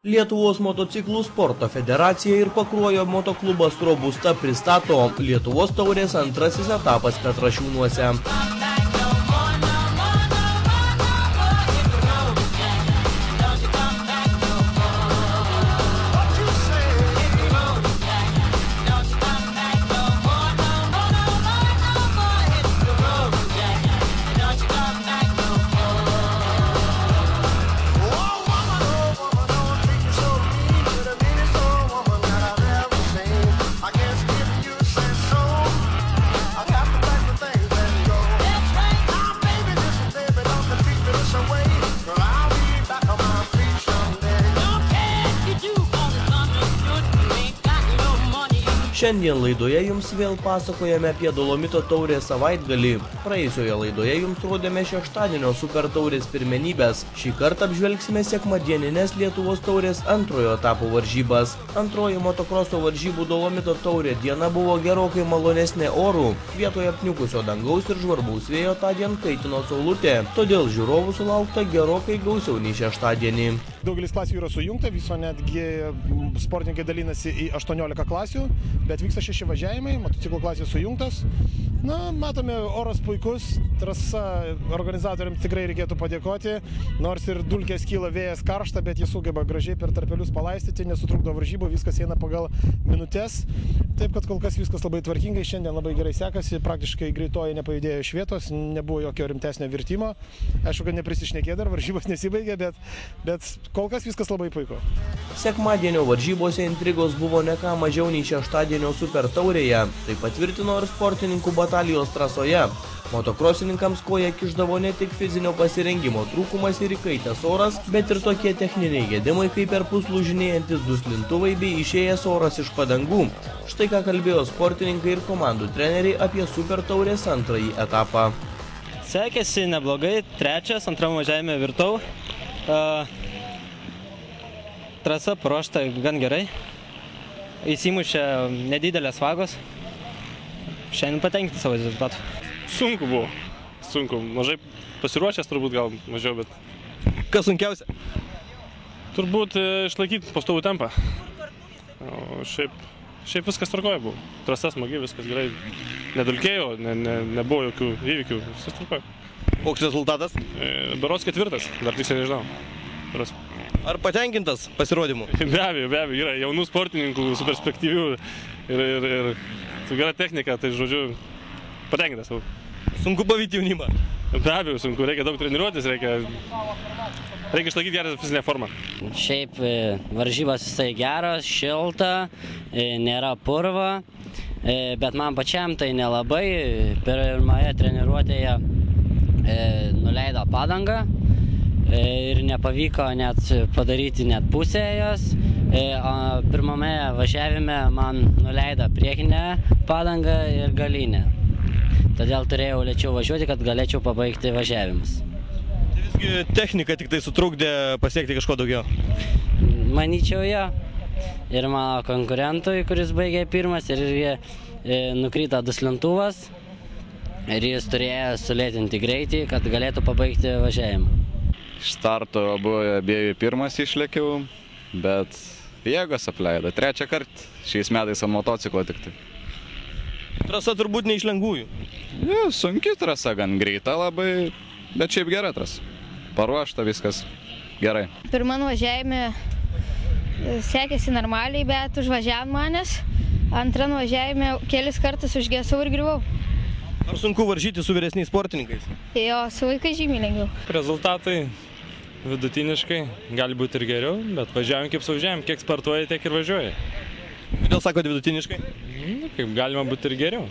Lietuvos motociklų sporto federacija ir Pakruojo motoklubas Robusta pristato Lietuvos taurės antrasis etapas Petrašiūnuose. Šiandien laidoje jums vėl pasakojame apie Dolomito taurės savaitgalį. Praėjusioje laidoje jums rodėme šeštadienio super taurės pirmenybės. Šį kartą apžvelgsime sekmadieninės Lietuvos taurės antrojo etapo varžybas. Antroji motokroso varžybų Dolomito taurė diena buvo gerokai malonesnė orų. Vietoje apniukusio dangaus ir žvarbaus vėjo tądien kaitino saulutė. Todėl žiūrovų sulaukta gerokai gausiau nei šeštadienį. Daugelis klasių yra sujungta, viso netgi sportininkai dalinasi į 18 klasių, bet vyksta 6 važiavimai, motociklų klasės sujungtas. Na, matome, oras puikus, trasa organizatoriams tikrai reikėtų padėkoti, nors ir dulkės kyla, vėjas karšta, bet jis sugeba gražiai per tarpelius palaistyti, nesutrukdo varžybų, viskas eina pagal minutes. Taip, kad kol kas viskas labai tvarkingai, šiandien labai gerai sekasi, praktiškai greitoji nepajudėjo iš vietos, nebuvo jokio rimtesnio virtimo. Aišku, kad neprisišnekė dar, varžybos nesibaigė, bet kol kas viskas labai puiku. Sekmadienio varžybose intrigos buvo ne ką mažiau nei šeštadienio super taurėje. Tai patvirtino ir sportininkų batalijos trasoje. Motokrosininkams koja kišdavo ne tik fizinio pasirengimo trūkumas ir įkaitęs oras, bet ir tokie techniniai gedimai, kaip per puslūžinėjantis duslintuvai bei išėjęs oras iš padangų. Štai ką kalbėjo sportininkai ir komandų treneriai apie super taurės antrąjį etapą. Sekėsi neblogai, trečias, antram važiavime virtau. Trasa paruošta gan gerai. Įsimušė nedidelės vagos. Šiandien patenkinti savo rezultatų. Sunku buvo. Sunku. Mažai pasiruošęs turbūt gal mažiau, bet... Kas sunkiausia? Turbūt išlaikyti pastovų tempą. O šiaip viskas tvarkoja buvo. Trasa smagi, viskas gerai. Nedulkėjo, nebuvo jokių įvykių. Viskas tvarkoja. Koks rezultatas? Berods 4, dar tiksliai nežinau. Ar patenkintas pasirodymu? Be abejo, yra jaunų sportininkų, su perspektyvių ir su gera technika, tai žodžiu, patenkintas. Sunku pavyti jaunimą? Be abejo, sunku, reikia daug treniruotis, reikia išlaikyti gerą fizinę formą. Šiaip varžybos visai geros, šilta, nėra purva, bet man pačiam tai nelabai. Pirmoje treniruotėje nuleido padangą. Ir nepavyko net padaryti net pusę jos. Pirmame važiavime man nuleido priekinę padangą ir galinę. Todėl turėjau lėčiau važiuoti, kad galėčiau pabaigti važiavimus. Tai visgi technika tik tai sutrukdė pasiekti kažko daugiau? Manyčiau jo. Ir mano konkurentui, kuris baigė pirmas, ir nukrito duslintuvas. Ir jis turėjo sulėtinti greitį, kad galėtų pabaigti važiavimą. Iš starto abiejų pirmas išlėkiau, bet jėgos apleido. Trečią kartą šiais metais ant motociklo tik tai. Trasa turbūt ne iš lengvųjų. Sunki trasa, gan greita labai, bet šiaip gera trasa. Paruošta viskas gerai. Pirmam važiavime sekėsi normaliai, bet užvažiavo manęs. Antram važiavime kelis kartus užgesau ir griuvau. Ar sunku varžyti su vyresniais sportininkais? Jo, su vaikais žymiai lengviau. Rezultatai vidutiniškai, gali būti ir geriau, bet važiavom kaip saužiavom, kiek sportuoja, tiek ir važiuoja. Kodėl sakote vidutiniškai? Kaip galima būti ir geriau.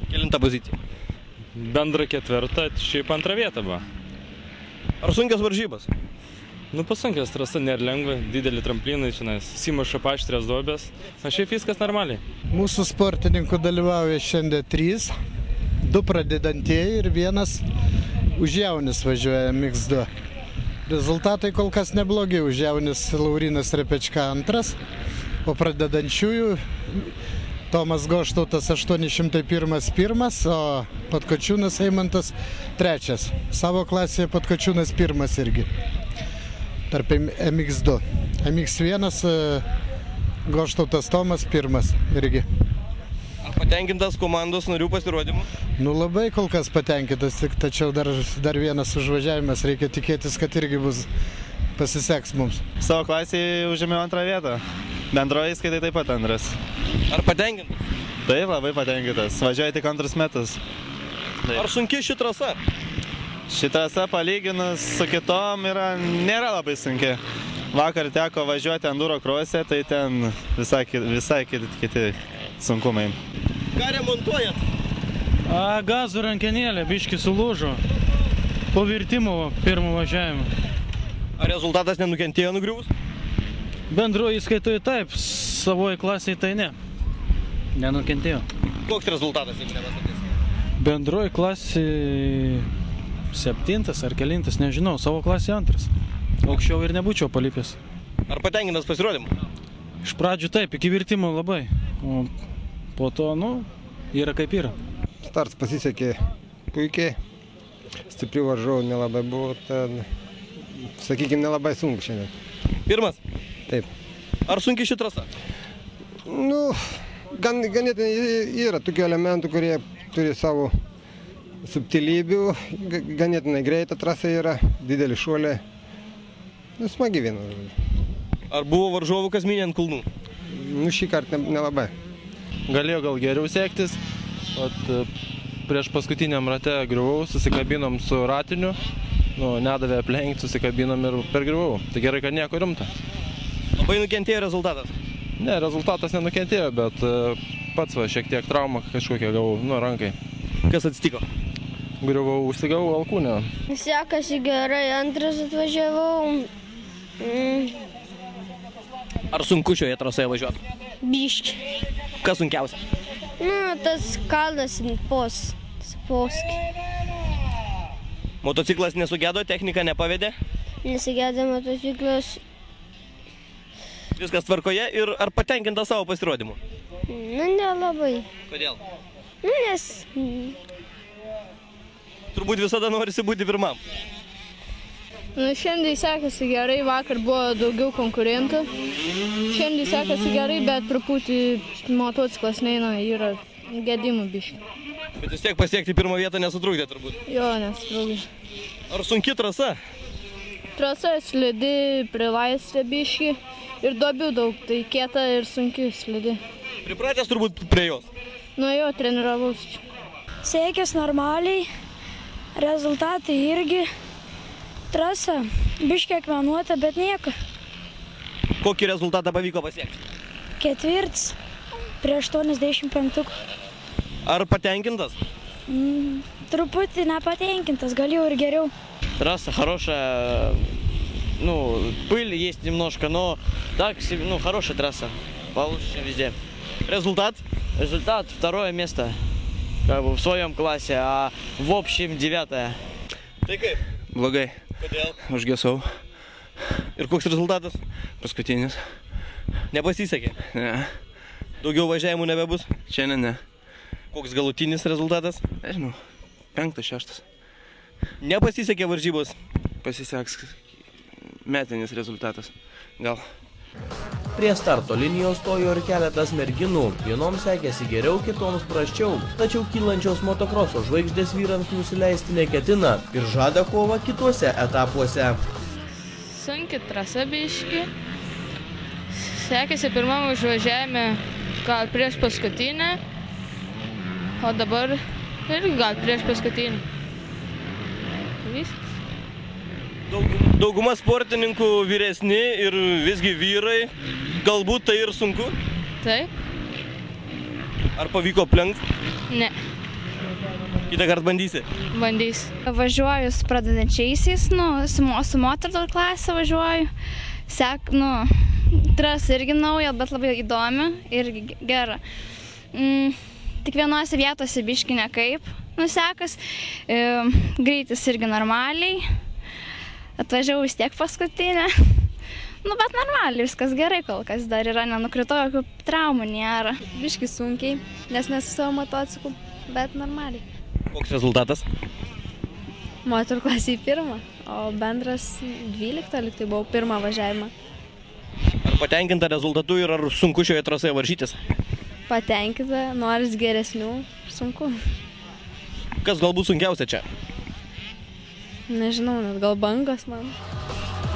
Kelinta pozicija? Bendra 4, šiaip 2 vieta buvo. Ar sunkios varžybos? Pasunkios, trasa nėra lengva, didelį tramplyną, simuša paštrės duobės. Šiaip viskas normaliai. Mūsų sportininkų dalyvauja šiandien 3. 2 pradedantieji ir 1 už jaunis važiuoja MX2. Rezultatai kol kas neblogi, už jaunis Laurinas Repečka 2, o pradedančiųjų Tomas Goštautas 801, o Podkočiūnas Eimantas 3. Savo klasėje Podkočiūnas 1 irgi, tarp MX2. MX1, Goštautas Tomas pirmas irgi. Ar patenkintas komandos narių pasirodymu? Nu labai kol kas patenkintas, tačiau dar vienas užvažiavimas, reikia tikėtis, kad irgi pasiseks mums. Savo klasėje užėmė 2 vietą, bendroje įskaitai taip pat 2. Ar patenkintas? Taip, labai patenkintas, važiuoja tik 2 metus. Taip. Ar sunki ši trasa? Ši trasa palyginus su kitom nėra labai sunki. Vakar teko važiuoti enduro cross'e, tai ten visai kiti sunkumai. Ką remontuojat? Gazų rankenėlė, biški sulūžo. Po virtimo pirmo važiavimo. Ar rezultatas nenukentėjo nugriuvus? Bendroji įskaitoje taip, savoje klasėje tai ne. Nenukentėjo. Koks rezultatas, jeigu nepasakys? Bendroji klasėje 7 ar 9, nežinau, savo klasėje 2. Aukščiau ir nebūčiau palipęs. Ar patenkintas pasirodymu? Iš pradžių taip, iki virtimo labai. O po to, yra kaip yra. Startas pasisekė puikiai. Stiprių varžovų nelabai buvo, tad, sakykime, nelabai sunku šiandien. Pirmas? Taip. Ar sunki ši trasa? Ganėtinai yra tokių elementų, kurie turi savo subtilybių. Ganėtinai greita trasa yra, didelį šuolį. Smagi viena. Ar buvo varžovų kas mynė ant kulnų? Šį kartą nelabai. Galėjo gal geriau sektis. Prieš paskutiniam rate griuvau, susikabinom su ratiniu. Nedavė aplenkti, susikabinom ir pergriuvau. Tai gerai, kad nieko rimta. Labai nukentėjo rezultatas? Ne, rezultatas nenukentėjo, bet pats šiek tiek traumą kažkokią gavau, rankai. Kas atsitiko? Griuvau, užsigavau alkūnę. Sekasi gerai, 2 atvažiavau. Ar sunku šioje trasoje važiuoti? Biški. Kas sunkiausia? Tas kalnas posūkį. Motociklas nesugedo, technika nepavedė? Nesugedo motociklas. Viskas tvarkoje ir ar patenkinta savo pasirodymu? Nelabai. Kodėl? Nes... Turbūt visada norisi būti pirmam. Šiandien sekasi gerai, vakar buvo daugiau konkurentų. Šiandien sekasi gerai, bet truputį motociklas neina, yra gedimų biški. Bet vis tiek pasiekti pirmą vietą nesutrukdė turbūt? Jo, nesutrukdė. Ar sunki trasa? Trasa slidi, prilaistė biški ir duobių daug, tai kieta ir sunki slidi. Pripratęs turbūt prie jos? Jo, treniravausi. Sekės normaliai, rezultatai irgi. Trasa, biški akmenuota, bet nieko. Kokį rezultatą pavyko pasiekti? 4 prieš 85. Ar patenkintas? Трупути непотенький-то, сгалил и герил. Трасса хорошая, ну, пыль есть немножко, но так, ну, хорошая трасса, получше, чем везде. Результат? Результат 2 место, как бы в своем классе, а в общем 9-е. Tai kaip? Blogai. Kodėl? Užgesau. Ir koks rezultatas? Paskutinis. Nepasisekė? Ne. Daugiau važiavimų nebebus? Šiandien ne. Koks galutinis rezultatas? Nežinau. 5, 6. Nepasisekė varžybos? Pasiseks metinis rezultatas. Gal. Prie starto linijos stojo ir keletas merginų. Vienoms sekėsi geriau, kitoms prasčiau. Tačiau kylančios motokroso žvaigždės vyrams nusileisti neketina ir žada kovą kituose etapuose. Sunki trasa biški. Sekėsi pirmam užvažiavime gal prieš paskutinę, o dabar irgi gal prieš paskutinę. Viskas. Dauguma sportininkų vyresni ir visgi vyrai. Galbūt tai ir sunku? Taip. Ar pavyko aplenkti? Ne. Kitą kartą bandysi? Bandys. Važiuoju su pradedančiaisiais, su moterų klasė važiuoju. Trasa irgi nauja, bet labai įdomi ir gera. Tik vienose vietose biški nekaip nusekas. Greitis irgi normaliai. Atvažiavau vis tiek paskutinę. Bet normaliai, viskas gerai kol kas dar yra, nenukrito, jokių traumų nėra. Biški sunkiai, nes nesu savo motociklu, bet normaliai. Koks rezultatas? Moterų klasėje 1, o bendras 12 liktai buvau pirmą važiavimą. patenkinta rezultatu ir ar sunku šioje trasoje varžytis? Patenkinta, noris geresnių, sunku. Kas galbūt sunkiausia čia? Nežinau, net gal bangos man.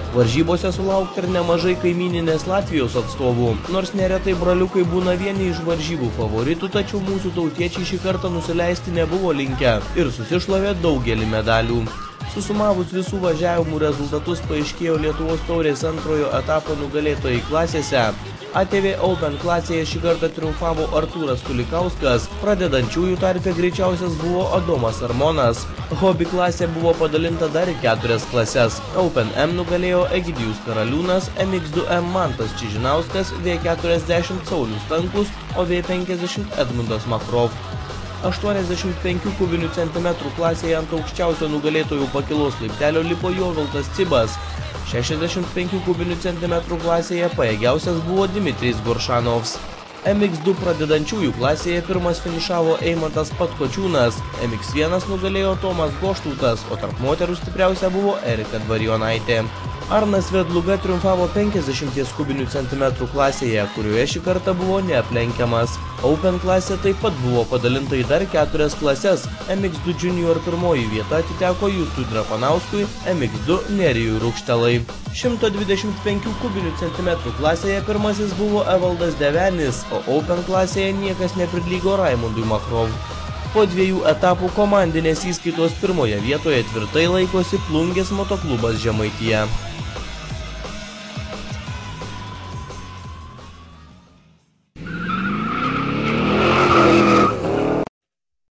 Varžybose sulaukta ir nemažai kaimyninės Latvijos atstovų. Nors neretai braliukai būna vieni iš varžybų favoritų, tačiau mūsų tautiečiai šį kartą nusileisti nebuvo linkę ir susišlavė daugelį medalių. Susumavus visų važiavimų rezultatus paaiškėjo Lietuvos taurės antrojo etapo nugalėtojai klasėse. ATV Open klasėje šį kartą triumfavo Artūras Kulikauskas, pradedančiųjų tarpe greičiausias buvo Adomas Armonas. Hobby klasė buvo padalinta dar į 4 klases. Open M nugalėjo Egidijus Karaliūnas, MX2M Mantas Čižinauskas, V40 Saulius Stankus, o V50 Edmundas Makrov. 85 kubinių centimetrų klasėje ant aukščiausio nugalėtojų pakilos laiptelio lipo Jovaltas Cibas. 65 kubinių centimetrų klasėje pajėgiausias buvo Dimitrijus Goršanovs. MX2 pradedančiųjų klasėje pirmas finišavo Eimantas Patkočiūnas, MX1 nugalėjo Tomas Goštautas, o tarp moterų stipriausia buvo Erika Dvarionaitė. Arnas Vedluga triumfavo 50 kubinių centimetrų klasėje, kurioje šį kartą buvo neaplenkiamas. Open klasė taip pat buvo padalinta į dar 4 klases. MX2 junior pirmoji vieta atiteko Justui Drapanauskui, MX2 Nerijui Rukštelai. 125 kubinių centimetrų klasėje pirmasis buvo Evaldas Devenis, o Open klasėje niekas nepridlygo Raimundui Makrov. Po 2 etapų komandinės įskaitos pirmoje vietoje tvirtai laikosi Plungės motoklubas Žemaitija.